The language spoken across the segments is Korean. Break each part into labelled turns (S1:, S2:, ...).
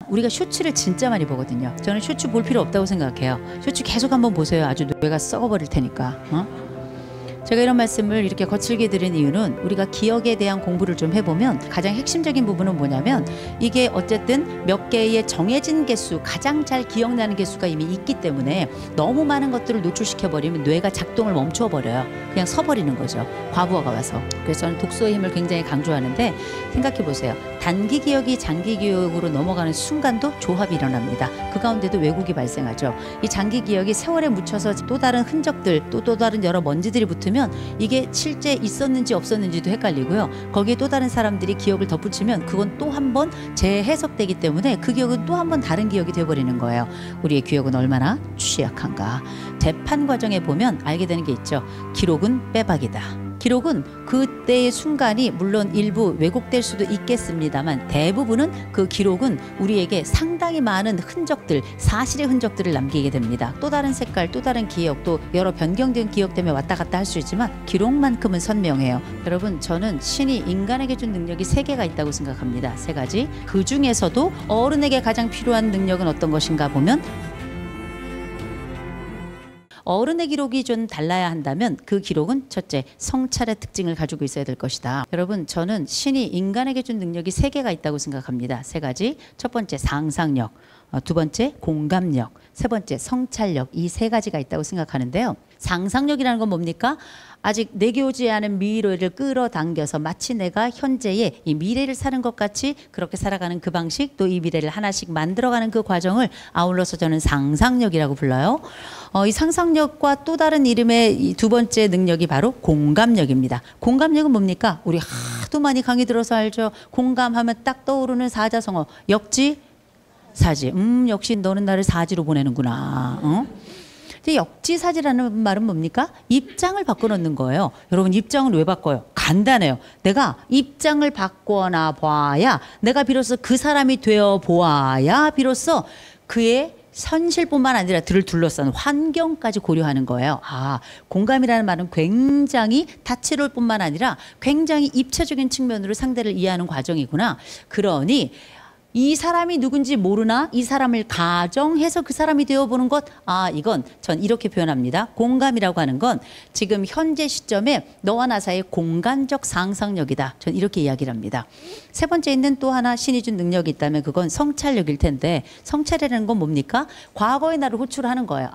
S1: 우리가 쇼츠를 진짜 많이 보거든요. 저는 쇼츠 볼 필요 없다고 생각해요. 쇼츠 계속 한번 보세요. 아주 뇌가 썩어버릴 테니까. 제가 이런 말씀을 이렇게 거칠게 드린 이유는 우리가 기억에 대한 공부를 좀 해보면 가장 핵심적인 부분은 뭐냐면 이게 어쨌든 몇 개의 정해진 개수, 가장 잘 기억나는 개수가 이미 있기 때문에 너무 많은 것들을 노출시켜버리면 뇌가 작동을 멈춰버려요. 그냥 서버리는 거죠. 과부하가 와서. 그래서 저는 독서의 힘을 굉장히 강조하는데 생각해보세요. 단기 기억이 장기 기억으로 넘어가는 순간도 조합이 일어납니다. 그 가운데도 왜곡이 발생하죠. 이 장기 기억이 세월에 묻혀서 또 다른 흔적들, 또 다른 여러 먼지들이 붙으면 이게 실제 있었는지 없었는지도 헷갈리고요. 거기에 또 다른 사람들이 기억을 덧붙이면 그건 또 한 번 재해석되기 때문에 그 기억은 또 한 번 다른 기억이 되어버리는 거예요. 우리의 기억은 얼마나 취약한가. 재판 과정에 보면 알게 되는 게 있죠. 기록은 빼박이다. 기록은 그때의 순간이 물론 일부 왜곡될 수도 있겠습니다만 대부분은 그 기록은 우리에게 상당히 많은 흔적들, 사실의 흔적들을 남기게 됩니다. 또 다른 색깔, 또 다른 기억, 또 여러 변경된 기억 때문에 왔다 갔다 할 수 있지만 기록만큼은 선명해요. 여러분, 저는 신이 인간에게 준 능력이 3개가 있다고 생각합니다. 3가지. 그 중에서도 어른에게 가장 필요한 능력은 어떤 것인가 보면 어른의 기록이 좀 달라야 한다면 그 기록은 첫째, 성찰의 특징을 가지고 있어야 될 것이다. 여러분, 저는 신이 인간에게 준 능력이 3개가 있다고 생각합니다. 3가지. 첫 번째, 상상력. 두 번째, 공감력. 세 번째, 성찰력. 이 3가지가 있다고 생각하는데요. 상상력이라는 건 뭡니까? 아직 내게 오지 않은 미래를 끌어당겨서 마치 내가 현재의 이 미래를 사는 것 같이 그렇게 살아가는 그 방식, 또 이 미래를 하나씩 만들어가는 그 과정을 아울러서 저는 상상력이라고 불러요. 이 상상력과 또 다른 이름의 이 두 번째 능력이 바로 공감력입니다. 공감력은 뭡니까? 우리 하도 많이 강의 들어서 알죠. 공감하면 딱 떠오르는 사자성어. 역지, 사지. 역시 너는 나를 사지로 보내는구나. 역지사지라는 말은 뭡니까? 입장을 바꿔놓는 거예요. 여러분, 입장을 왜 바꿔요? 간단해요. 내가 입장을 바꿔나 봐야 내가 비로소 그 사람이 되어 보아야 비로소 그의 현실뿐만 아니라 들을 둘러싼 환경까지 고려하는 거예요. 공감이라는 말은 굉장히 다채로울 뿐만 아니라 굉장히 입체적인 측면으로 상대를 이해하는 과정이구나. 그러니 이 사람이 누군지 모르나 이 사람을 가정해서 그 사람이 되어보는 것, 이건 전 이렇게 표현합니다. 공감이라고 하는 건 지금 현재 시점에 너와 나 사이의 공간적 상상력이다. 전 이렇게 이야기를 합니다. 세 번째 있는 또 하나 신이 준 능력이 있다면 그건 성찰력일 텐데, 성찰이라는 건 뭡니까? 과거의 나를 호출하는 거예요.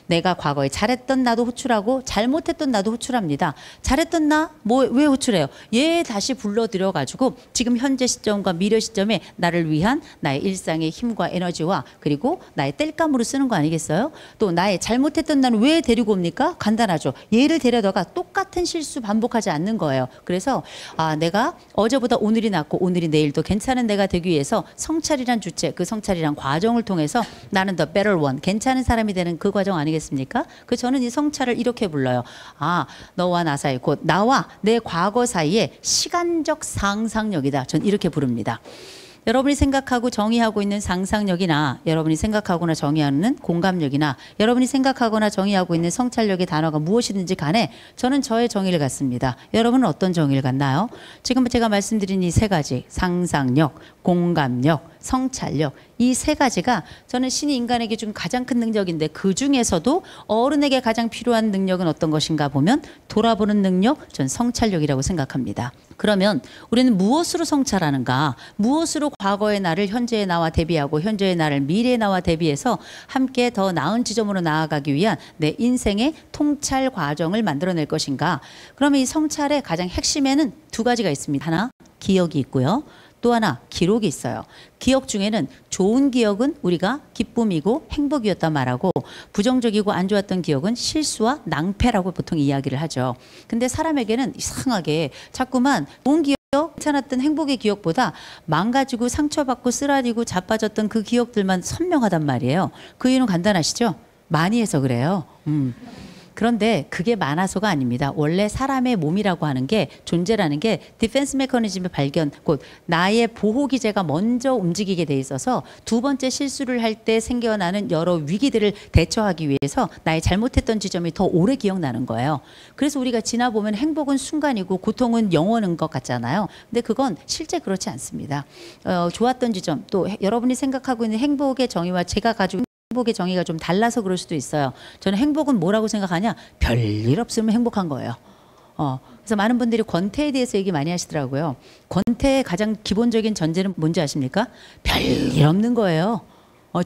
S1: 내가 과거에 잘했던 나도 호출하고 잘못했던 나도 호출합니다. 잘했던 나 왜 호출해요? 얘 다시 불러들여가지고 지금 현재 시점과 미래 시점에 나를 위한 나의 일상의 힘과 에너지와 그리고 나의 땔감으로 쓰는 거 아니겠어요? 또 나의 잘못했던 나는 왜 데리고 옵니까? 간단하죠. 얘를 데려다가 똑같은 실수 반복하지 않는 거예요. 그래서 내가 어제보다 오늘이 낫고 오늘이 내일도 괜찮은 내가 되기 위해서 성찰이란 주체, 그 성찰이란 과정을 통해서 나는 the better one, 괜찮은 사람이 되는 그 과정 아니겠습니까? 저는 이 성찰을 이렇게 불러요. 너와 나 사이, 곧 나와 내 과거 사이의 시간적 상상력이다. 전 이렇게 부릅니다. 여러분이 생각하고 정의하고 있는 상상력이나 여러분이 생각하거나 정의하는 공감력이나 여러분이 생각하거나 정의하고 있는 성찰력의 단어가 무엇이든지 간에 저는 저의 정의를 갖습니다. 여러분은 어떤 정의를 갖나요? 지금 제가 말씀드린 이 3가지, 상상력, 공감력, 성찰력, 이 3가지가 저는 신이 인간에게 준 가장 큰 능력인데 그 중에서도 어른에게 가장 필요한 능력은 어떤 것인가 보면 돌아보는 능력, 전 성찰력이라고 생각합니다. 그러면 우리는 무엇으로 성찰하는가? 무엇으로 과거의 나를 현재의 나와 대비하고 현재의 나를 미래의 나와 대비해서 함께 더 나은 지점으로 나아가기 위한 내 인생의 통찰 과정을 만들어낼 것인가? 그러면 이 성찰의 가장 핵심에는 2가지가 있습니다. 하나, 기억이 있고요. 또 하나, 기록이 있어요. 기억 중에는 좋은 기억은 우리가 기쁨이고 행복이었다 말하고 부정적이고 안 좋았던 기억은 실수와 낭패라고 보통 이야기를 하죠. 근데 사람에게는 이상하게 자꾸만 좋은 기억, 괜찮았던 행복의 기억보다 망가지고 상처받고 쓰라리고 자빠졌던 그 기억들만 선명하단 말이에요. 그 이유는 간단하시죠? 많이 해서 그래요. 그런데 그게 많아서가 아닙니다. 원래 사람의 몸이라고 하는 게 존재라는 게 디펜스 메커니즘의 발견, 곧 나의 보호 기제가 먼저 움직이게 돼 있어서 두 번째 실수를 할 때 생겨나는 여러 위기들을 대처하기 위해서 나의 잘못했던 지점이 더 오래 기억나는 거예요. 그래서 우리가 지나보면 행복은 순간이고 고통은 영원한 것 같잖아요. 근데 그건 실제 그렇지 않습니다. 좋았던 지점, 또 여러분이 생각하고 있는 행복의 정의와 제가 가지고 행복의 정의가 좀 달라서 그럴 수도 있어요. 저는 행복은 뭐라고 생각하냐? 별일 없으면 행복한 거예요. 그래서 많은 분들이 권태에 대해서 얘기 많이 하시더라고요. 권태의 가장 기본적인 전제는 뭔지 아십니까? 별일 없는 거예요.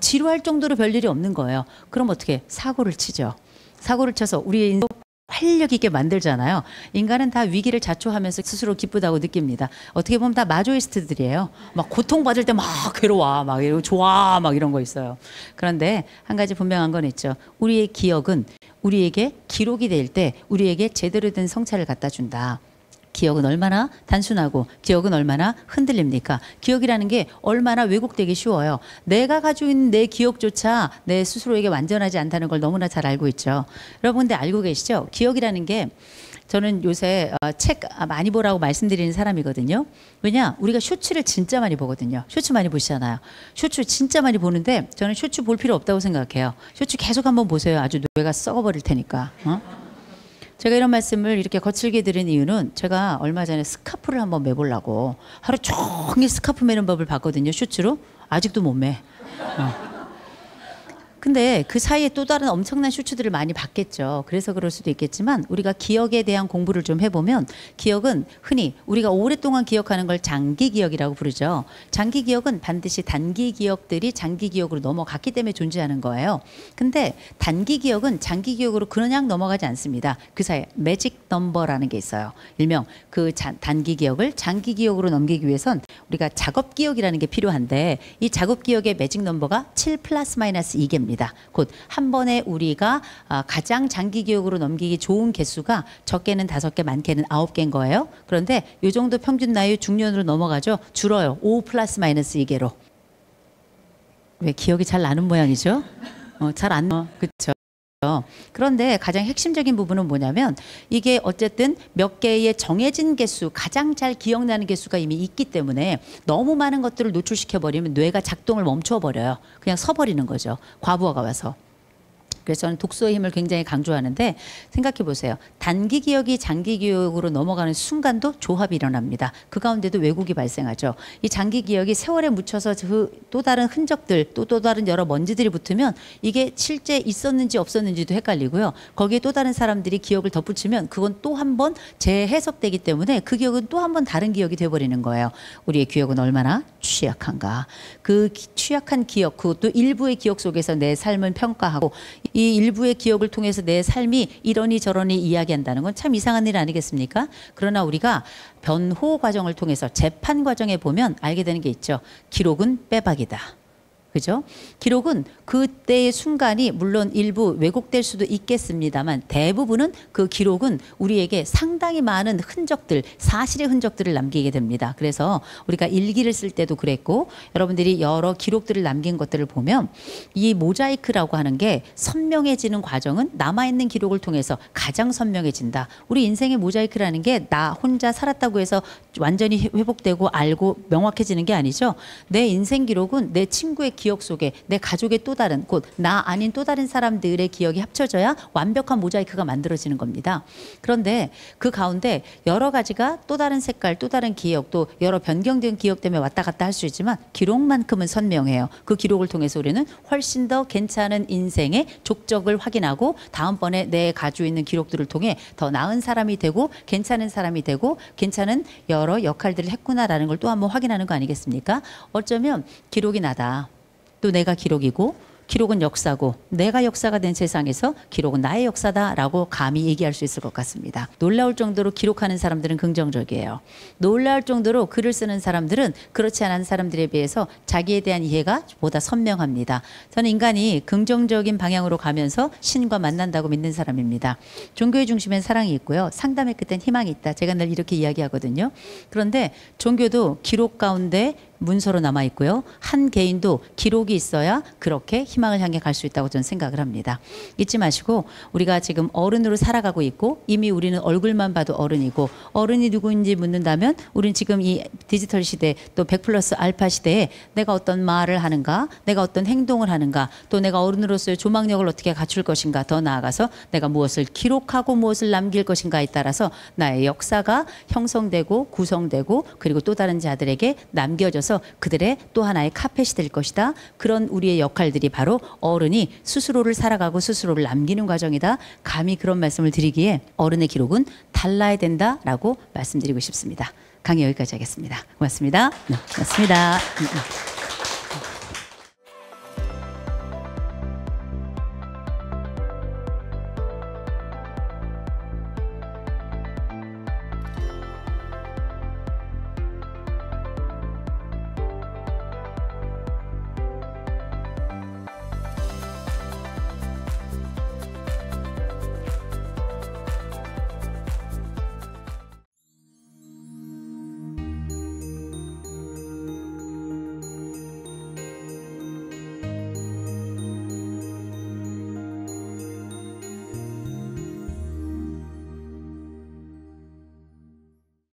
S1: 지루할 정도로 별일이 없는 거예요. 그럼 어떻게? 사고를 치죠. 사고를 쳐서 우리의 인생 활력 있게 만들잖아요. 인간은 다 위기를 자초하면서 스스로 기쁘다고 느낍니다. 어떻게 보면 다 마조이스트들이에요. 막 고통받을 때 막 괴로워, 막 이러고 좋아, 막 이런 거 있어요. 그런데 한 가지 분명한 건 있죠. 우리의 기억은 우리에게 기록이 될 때 우리에게 제대로 된 성찰을 갖다 준다. 기억은 얼마나 단순하고 기억은 얼마나 흔들립니까? 기억이라는 게 얼마나 왜곡되기 쉬워요. 내가 가지고 있는 내 기억조차 내 스스로에게 완전하지 않다는 걸 너무나 잘 알고 있죠. 여러분들 알고 계시죠? 기억이라는 게 저는 요새 책 많이 보라고 말씀드리는 사람이거든요. 왜냐? 우리가 쇼츠를 진짜 많이 보거든요. 쇼츠 많이 보시잖아요. 쇼츠 진짜 많이 보는데 저는 쇼츠 볼 필요 없다고 생각해요. 쇼츠 계속 한번 보세요. 아주 뇌가 썩어버릴 테니까. 제가 이런 말씀을 이렇게 거칠게 드린 이유는 제가 얼마 전에 스카프를 한번 매보려고 하루 종일 스카프 매는 법을 봤거든요. 슈츠로. 아직도 못 매. 근데 그 사이에 또 다른 엄청난 슈츠들을 많이 봤겠죠. 그래서 그럴 수도 있겠지만 우리가 기억에 대한 공부를 좀 해보면 기억은 흔히 우리가 오랫동안 기억하는 걸 장기 기억이라고 부르죠. 장기 기억은 반드시 단기 기억들이 장기 기억으로 넘어갔기 때문에 존재하는 거예요. 근데 단기 기억은 장기 기억으로 그냥 넘어가지 않습니다. 그 사이에 매직 넘버라는 게 있어요. 일명 그 단기 기억을 장기 기억으로 넘기기 위해선 우리가 작업 기억이라는 게 필요한데 이 작업 기억의 매직 넘버가 7 플러스 마이너스 2개입니다. 곧 한 번에 우리가 가장 장기 기억으로 넘기기 좋은 개수가 적게는 5개, 많게는 9개인 거예요. 그런데 이 정도 평균 나이 중년으로 넘어가죠. 줄어요. 5 플러스 마이너스 2개로. 왜 기억이 잘 나는 모양이죠? 잘 안 나. 그렇죠. 그런데 가장 핵심적인 부분은 뭐냐면 이게 어쨌든 몇 개의 정해진 개수, 가장 잘 기억나는 개수가 이미 있기 때문에 너무 많은 것들을 노출시켜버리면 뇌가 작동을 멈춰버려요. 그냥 서버리는 거죠. 과부하가 와서. 그래서 저는 독서의 힘을 굉장히 강조하는데 생각해 보세요. 단기 기억이 장기 기억으로 넘어가는 순간도 조합이 일어납니다. 그 가운데도 왜곡이 발생하죠. 이 장기 기억이 세월에 묻혀서 또 다른 흔적들, 또 다른 여러 먼지들이 붙으면 이게 실제 있었는지 없었는지도 헷갈리고요. 거기에 또 다른 사람들이 기억을 덧붙이면 그건 또 한 번 재해석되기 때문에 그 기억은 또 한 번 다른 기억이 돼버리는 거예요. 우리의 기억은 얼마나 취약한가. 그 취약한 기억, 그것도 일부의 기억 속에서 내 삶을 평가하고 이 일부의 기억을 통해서 내 삶이 이러니 저러니 이야기한다는 건 참 이상한 일 아니겠습니까? 그러나 우리가 변호 과정을 통해서 재판 과정에 보면 알게 되는 게 있죠. 기록은 빼박이다. 그죠? 기록은 그때의 순간이 물론 일부 왜곡될 수도 있겠습니다만 대부분은 그 기록은 우리에게 상당히 많은 흔적들, 사실의 흔적들을 남기게 됩니다. 그래서 우리가 일기를 쓸 때도 그랬고 여러분들이 여러 기록들을 남긴 것들을 보면 이 모자이크라고 하는 게 선명해지는 과정은 남아있는 기록을 통해서 가장 선명해진다. 우리 인생의 모자이크라는 게 나 혼자 살았다고 해서 완전히 회복되고 알고 명확해지는 게 아니죠. 내 인생 기록은 내 친구의 기억 속에 내 가족의 또 다른 곧 나 아닌 또 다른 사람들의 기억이 합쳐져야 완벽한 모자이크가 만들어지는 겁니다. 그런데 그 가운데 여러 가지가 또 다른 색깔, 또 다른 기억, 또 여러 변경된 기억 때문에 왔다 갔다 할 수 있지만 기록만큼은 선명해요. 그 기록을 통해서 우리는 훨씬 더 괜찮은 인생의 족적을 확인하고 다음번에 내 가지고 있는 기록들을 통해 더 나은 사람이 되고 괜찮은 사람이 되고 괜찮은 여러 역할들을 했구나라는 걸 또 한번 확인하는 거 아니겠습니까? 어쩌면 기록이 나다. 또 내가 기록이고 기록은 역사고 내가 역사가 된 세상에서 기록은 나의 역사다라고 감히 얘기할 수 있을 것 같습니다. 놀라울 정도로 기록하는 사람들은 긍정적이에요. 놀라울 정도로 글을 쓰는 사람들은 그렇지 않은 사람들에 비해서 자기에 대한 이해가 보다 선명합니다. 저는 인간이 긍정적인 방향으로 가면서 신과 만난다고 믿는 사람입니다. 종교의 중심엔 사랑이 있고요. 상담의 끝엔 희망이 있다. 제가 늘 이렇게 이야기하거든요. 그런데 종교도 기록 가운데 문서로 남아 있고요. 한 개인도 기록이 있어야 그렇게 희망을 향해 갈 수 있다고 저는 생각을 합니다. 잊지 마시고 우리가 지금 어른으로 살아가고 있고 이미 우리는 얼굴만 봐도 어른이고 어른이 누구인지 묻는다면 우리는 지금 이 디지털 시대 또 100+ 알파 시대에 내가 어떤 말을 하는가 내가 어떤 행동을 하는가 또 내가 어른으로서의 조망력을 어떻게 갖출 것인가 더 나아가서 내가 무엇을 기록하고 무엇을 남길 것인가에 따라서 나의 역사가 형성되고 구성되고 그리고 또 다른 자들에게 남겨져서 그들의 또 하나의 카펫이 될 것이다. 그런 우리의 역할들이 바로 어른이 스스로를 살아가고 스스로를 남기는 과정이다. 감히 그런 말씀을 드리기에 어른의 기록은 달라야 된다라고 말씀드리고 싶습니다. 강의 여기까지 하겠습니다. 고맙습니다. 네, 고맙습니다.